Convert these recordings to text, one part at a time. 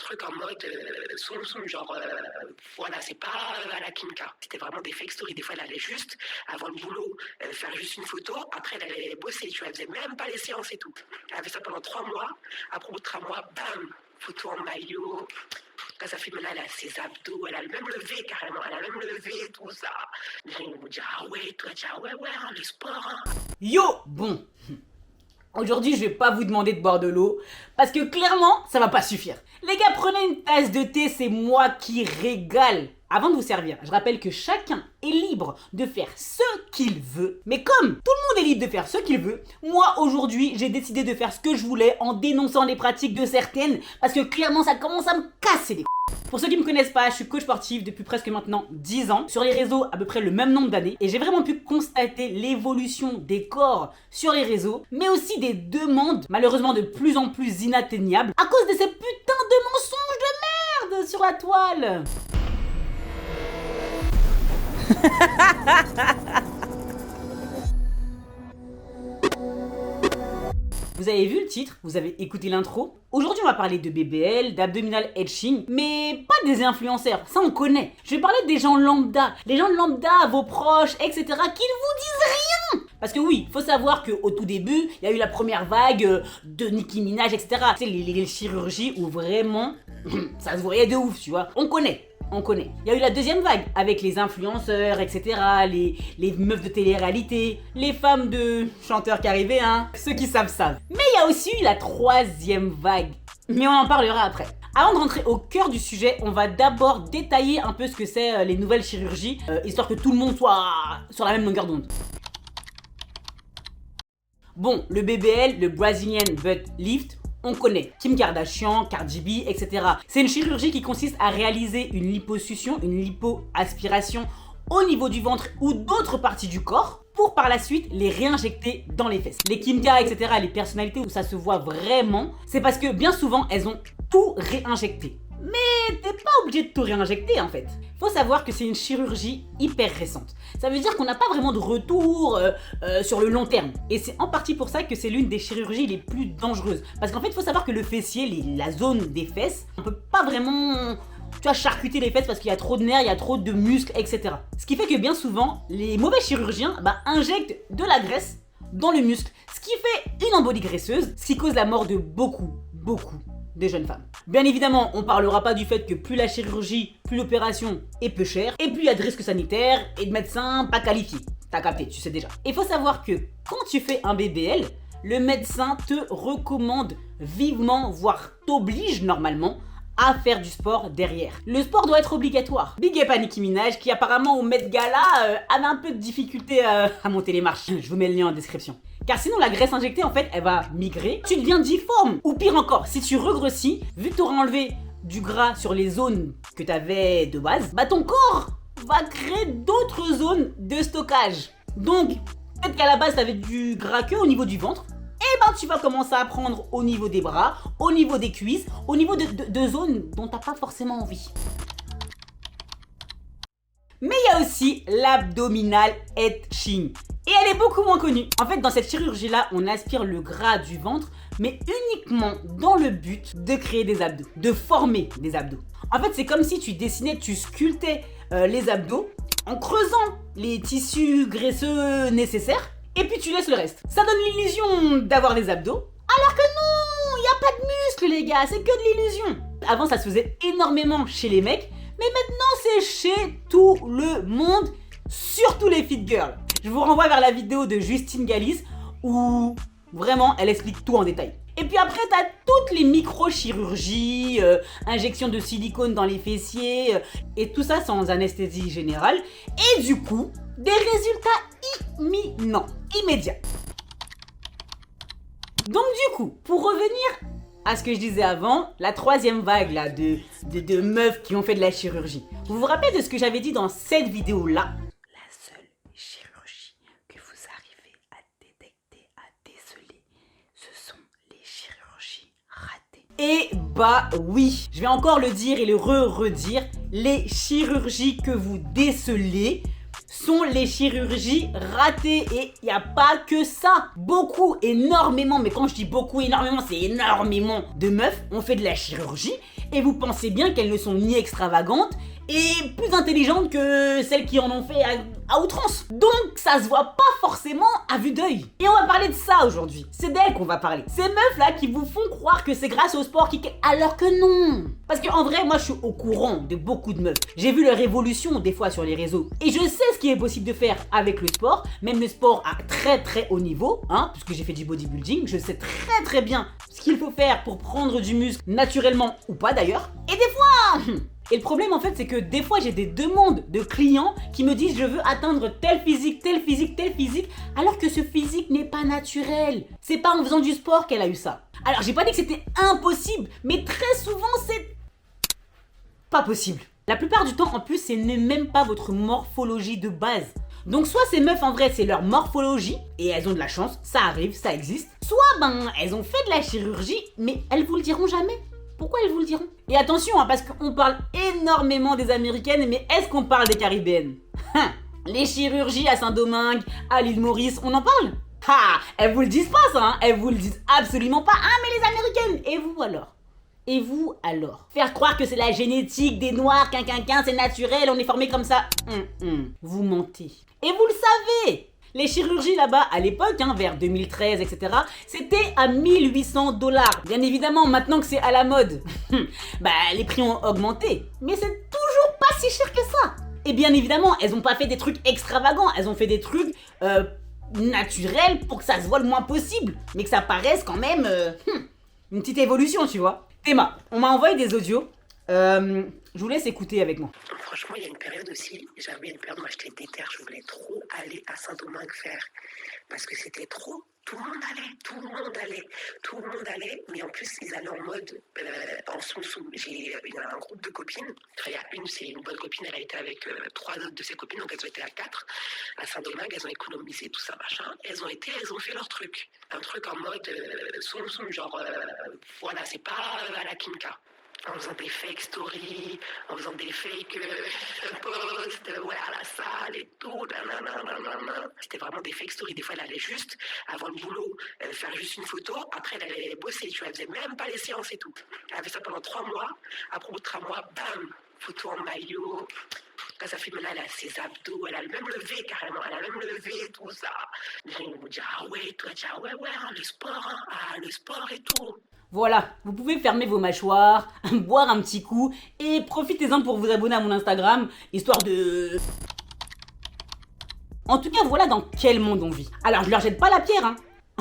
truc en mode genre, voilà, c'est pas à la Kim K. C'était vraiment des fake stories. Des fois, elle allait juste, avant le boulot, faire juste une photo. Après, elle allait bosser, tu vois, elle faisait même pas les séances et tout. Elle a fait ça pendant 3 mois. Après, au bout de 3 mois, bam, photo en maillot. Quand ça fait maintenant, elle a ses abdos, elle a le même levé carrément, elle a le même levé, tout ça. Les gens vont dire, ah ouais, toi, tu dis, ah ouais, hein, le sport, hein. Yo, bon. Aujourd'hui, je vais pas vous demander de boire de l'eau parce que clairement, ça va pas suffire. Les gars, prenez une tasse de thé, c'est moi qui régale. Avant de vous servir, je rappelle que chacun est libre de faire ce qu'il veut. Mais comme tout le monde est libre de faire ce qu'il veut, moi aujourd'hui, j'ai décidé de faire ce que je voulais en dénonçant les pratiques de certaines parce que clairement, ça commence à me casser les couilles. Pour ceux qui me connaissent pas, je suis coach sportif depuis presque maintenant 10 ans, sur les réseaux à peu près le même nombre d'années, et j'ai vraiment pu constater l'évolution des corps sur les réseaux, mais aussi des demandes malheureusement de plus en plus inatteignables à cause de ces putains de mensonges de merde sur la toile. Vous avez vu le titre, vous avez écouté l'intro. Aujourd'hui, on va parler de BBL, d'abdominal etching, mais pas des influenceurs, ça on connaît. Je vais parler des gens lambda, les gens lambda, vos proches, etc., qui ne vous disent rien. Parce que oui, faut savoir qu'au tout début, il y a eu la première vague de Nicki Minaj, etc. Tu sais, les chirurgies où vraiment, ça se voyait de ouf, tu vois. On connaît. Il y a eu la deuxième vague avec les influenceurs, etc., les meufs de télé-réalité, les femmes de chanteurs qui arrivaient, hein. Ceux qui savent. Mais il y a aussi eu la troisième vague. Mais on en parlera après. Avant de rentrer au cœur du sujet, on va d'abord détailler un peu ce que c'est les nouvelles chirurgies, histoire que tout le monde soit sur la même longueur d'onde. Bon, le BBL, le Brazilian Butt Lift, on connaît. Kim Kardashian, Cardi B, etc. C'est une chirurgie qui consiste à réaliser une liposuction, une lipoaspiration au niveau du ventre ou d'autres parties du corps pour par la suite les réinjecter dans les fesses. Les Kim K, etc., les personnalités où ça se voit vraiment, c'est parce que bien souvent elles ont tout réinjecté. Mais t'es pas obligé de tout réinjecter en fait. Faut savoir que c'est une chirurgie hyper récente. Ça veut dire qu'on n'a pas vraiment de retour sur le long terme. Et c'est en partie pour ça que c'est l'une des chirurgies les plus dangereuses. Parce qu'en fait, il faut savoir que le fessier, la zone des fesses, on peut pas vraiment, tu vois, charcuter les fesses parce qu'il y a trop de nerfs, il y a trop de muscles, etc. Ce qui fait que bien souvent, les mauvais chirurgiens injectent de la graisse dans le muscle. Ce qui fait une embolie graisseuse, ce qui cause la mort de beaucoup des jeunes femmes. Bien évidemment, on parlera pas du fait que plus la chirurgie, plus l'opération est peu chère, et plus il y a de risques sanitaires et de médecins pas qualifiés. T'as capté, tu sais déjà. Il faut savoir que quand tu fais un BBL, le médecin te recommande vivement, voire t'oblige normalement, à faire du sport derrière. Le sport doit être obligatoire. Big up à Nicki Minaj qui apparemment au Met Gala avait un peu de difficulté à monter les marches. Je vous mets le lien en description. Car sinon la graisse injectée en fait elle va migrer, tu deviens difforme. Ou pire encore, si tu regrossis, vu que tu auras enlevé du gras sur les zones que tu avais de base, ton corps va créer d'autres zones de stockage. Donc peut-être qu'à la base tu avais du gras que au niveau du ventre, et tu vas commencer à prendre au niveau des bras, au niveau des cuisses, au niveau de zones dont t'as pas forcément envie. Mais il y a aussi l'abdominal etching. Et elle est beaucoup moins connue. En fait, dans cette chirurgie-là, on aspire le gras du ventre, mais uniquement dans le but de créer des abdos, de former des abdos. En fait, c'est comme si tu dessinais, tu sculptais les abdos en creusant les tissus graisseux nécessaires, et puis tu laisses le reste. Ça donne l'illusion d'avoir des abdos, alors que non, il n'y a pas de muscles les gars, c'est que de l'illusion. Avant, ça se faisait énormément chez les mecs, mais maintenant c'est chez tout le monde, surtout les fit girls. Je vous renvoie vers la vidéo de Justine Galis où vraiment elle explique tout en détail. Et puis après t'as toutes les microchirurgies, injection de silicone dans les fessiers, et tout ça sans anesthésie générale. Et du coup, des résultats immédiats. Donc du coup, pour revenir à ce que je disais avant, la troisième vague là de meufs qui ont fait de la chirurgie. Vous vous rappelez de ce que j'avais dit dans cette vidéo là? La seule chirurgie que vous arrivez à détecter, à déceler, ce sont les chirurgies ratées. Et oui, je vais encore le dire et le redire, les chirurgies que vous décelez, sont les chirurgies ratées. Et il n'y a pas que ça. Beaucoup, énormément, mais quand je dis beaucoup, énormément, c'est énormément de meufs ont fait de la chirurgie et vous pensez bien qu'elles ne sont ni extravagantes et plus intelligentes que celles qui en ont fait à outrance. Donc ça se voit pas forcément à vue d'œil. Et on va parler de ça aujourd'hui. C'est d'elles qu'on va parler. Ces meufs là qui vous font croire que c'est grâce au sport alors que non. Parce qu'en vrai, moi je suis au courant de beaucoup de meufs. J'ai vu leur évolution des fois sur les réseaux. Et je sais ce qui est possible de faire avec le sport. Même le sport à très très haut niveau. Puisque j'ai fait du bodybuilding. Je sais très très bien ce qu'il faut faire pour prendre du muscle naturellement ou pas d'ailleurs. Et des fois... Et le problème en fait c'est que des fois j'ai des demandes de clients qui me disent je veux atteindre tel physique, alors que ce physique n'est pas naturel. C'est pas en faisant du sport qu'elle a eu ça. Alors j'ai pas dit que c'était impossible, mais très souvent c'est pas possible. La plupart du temps en plus c'est même pas votre morphologie de base. Donc soit ces meufs en vrai c'est leur morphologie et elles ont de la chance, ça arrive, ça existe. Soit elles ont fait de la chirurgie mais elles vous le diront jamais. Pourquoi elles vous le diront? Et attention, parce qu'on parle énormément des Américaines, mais est-ce qu'on parle des Caribéennes? Les chirurgies à Saint-Domingue, à l'île Maurice, on en parle? Elles vous le disent pas ça, elles vous le disent absolument pas. Mais les Américaines, et vous alors? Et vous alors? Faire croire que c'est la génétique des Noirs, c'est naturel, on est formé comme ça. Vous mentez. Et vous le savez! Les chirurgies là-bas, à l'époque, vers 2013, etc., c'était à 1800 $. Bien évidemment, maintenant que c'est à la mode, les prix ont augmenté. Mais c'est toujours pas si cher que ça. Et bien évidemment, elles ont pas fait des trucs extravagants. Elles ont fait des trucs naturels pour que ça se voit le moins possible. Mais que ça paraisse quand même une petite évolution, tu vois. Théma, on m'a envoyé des audios. Je vous laisse écouter avec moi. Franchement, il y a une période aussi, j'avais une période où j'étais déter, je voulais trop aller à Saint-Domingue faire, parce que c'était trop, tout le monde allait, mais en plus ils allaient en mode en soum-soum. Il y a un groupe de copines, il y a c'est une bonne copine, elle a été avec 3 autres de ses copines, donc elles ont été à 4 à Saint-Domingue, elles ont économisé tout ça, machin, elles ont fait leur truc, un truc en mode soum-soum, genre voilà, c'est pas à la Kimka. En faisant des fake stories, en faisant des fake posts, à la salle et tout, nanana. C'était vraiment des fake stories. Des fois, elle allait juste, avant le boulot, faire juste une photo. Après, elle allait bosser, tu vois, elle faisait même pas les séances et tout. Elle avait ça pendant 3 mois. Après, au bout de 3 mois, bam, photo en maillot. Quand ça fait maintenant, elle a ses abdos, elle a le même levé carrément, tout ça. Les gens vont me dire, toi, le sport et tout. Voilà, vous pouvez fermer vos mâchoires, boire un petit coup et profitez-en pour vous abonner à mon Instagram, histoire de... En tout cas, voilà dans quel monde on vit. Alors, je leur jette pas la pierre,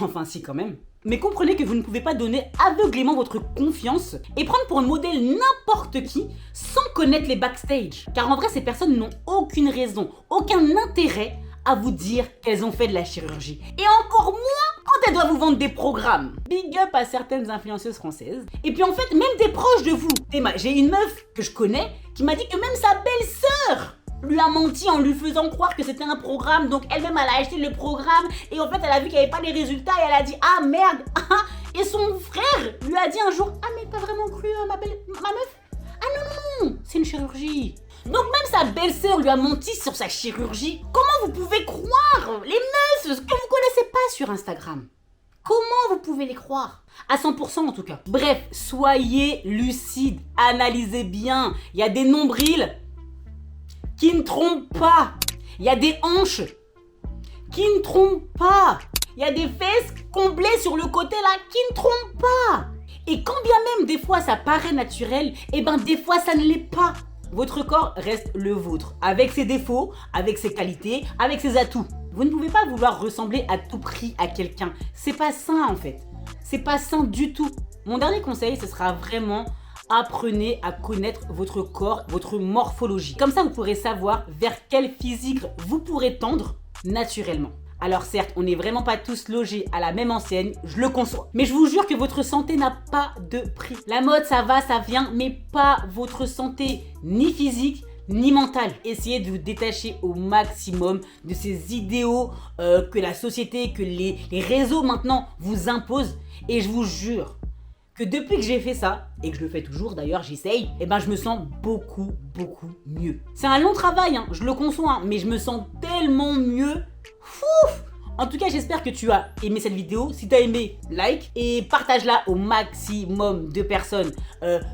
Enfin, si, quand même. Mais comprenez que vous ne pouvez pas donner aveuglément votre confiance et prendre pour modèle n'importe qui sans connaître les backstage. Car en vrai, ces personnes n'ont aucune raison, aucun intérêt à vous dire qu'elles ont fait de la chirurgie. Et encore moins quand elles doivent vous vendre des programmes. Big up à certaines influenceuses françaises. Et puis en fait, même des proches de vous. J'ai une meuf que je connais qui m'a dit que même sa belle-sœur lui a menti en lui faisant croire que c'était un programme. Donc elle-même, elle a acheté le programme et en fait, elle a vu qu'il n'y avait pas les résultats et elle a dit « Ah merde !» Et son frère lui a dit un jour « Ah mais t'as vraiment cru ma meuf ? Ah non, c'est une chirurgie !» Donc même sa belle-sœur lui a menti sur sa chirurgie. Comment vous pouvez croire les meufs que vous connaissez pas sur Instagram? Comment vous pouvez les croire? À 100% en tout cas. Bref, soyez lucides, analysez bien. Il y a des nombrils qui ne trompent pas. Il y a des hanches qui ne trompent pas. Il y a des fesses comblées sur le côté là qui ne trompent pas. Et quand bien même des fois ça paraît naturel, des fois ça ne l'est pas. Votre corps reste le vôtre, avec ses défauts, avec ses qualités, avec ses atouts. Vous ne pouvez pas vouloir ressembler à tout prix à quelqu'un. C'est pas sain en fait. C'est pas sain du tout. Mon dernier conseil, ce sera vraiment apprenez à connaître votre corps, votre morphologie. Comme ça, vous pourrez savoir vers quel physique vous pourrez tendre naturellement. Alors certes, on n'est vraiment pas tous logés à la même enseigne, je le conçois. Mais je vous jure que votre santé n'a pas de prix. La mode, ça va, ça vient, mais pas votre santé, ni physique, ni mentale. Essayez de vous détacher au maximum de ces idéaux que la société, que les réseaux maintenant vous imposent. Et je vous jure que depuis que j'ai fait ça, et que je le fais toujours d'ailleurs, j'essaye, et ben je me sens beaucoup mieux. C'est un long travail, hein, je le conçois, hein, mais je me sens tellement mieux. Fouf! En tout cas, j'espère que tu as aimé cette vidéo. Si tu as aimé, like et partage-la au maximum de personnes.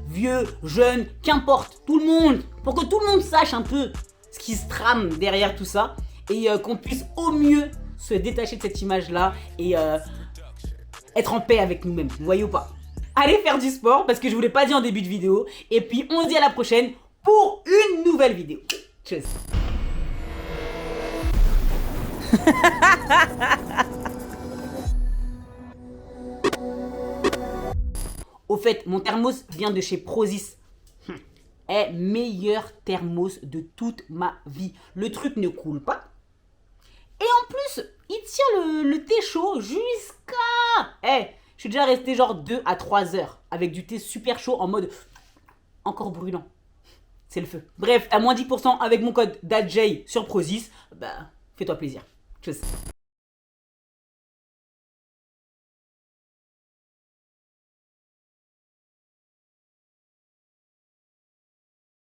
Vieux, jeunes, qu'importe, tout le monde. Pour que tout le monde sache un peu ce qui se trame derrière tout ça. Et qu'on puisse au mieux se détacher de cette image-là et être en paix avec nous-mêmes. Vous voyez ou pas? Allez faire du sport parce que je vous l'ai pas dit en début de vidéo. Et puis, on se dit à la prochaine pour une nouvelle vidéo. Tchuss. Au fait, mon thermos vient de chez Prozis. Est meilleur thermos de toute ma vie. Le truc ne coule pas. Et en plus, il tient le thé chaud jusqu'à... je suis déjà resté genre 2 à 3 heures avec du thé super chaud en mode encore brûlant. C'est le feu. Bref, à moins 10% avec mon code DADJ sur Prozis. Bah, fais-toi plaisir. Tchuss.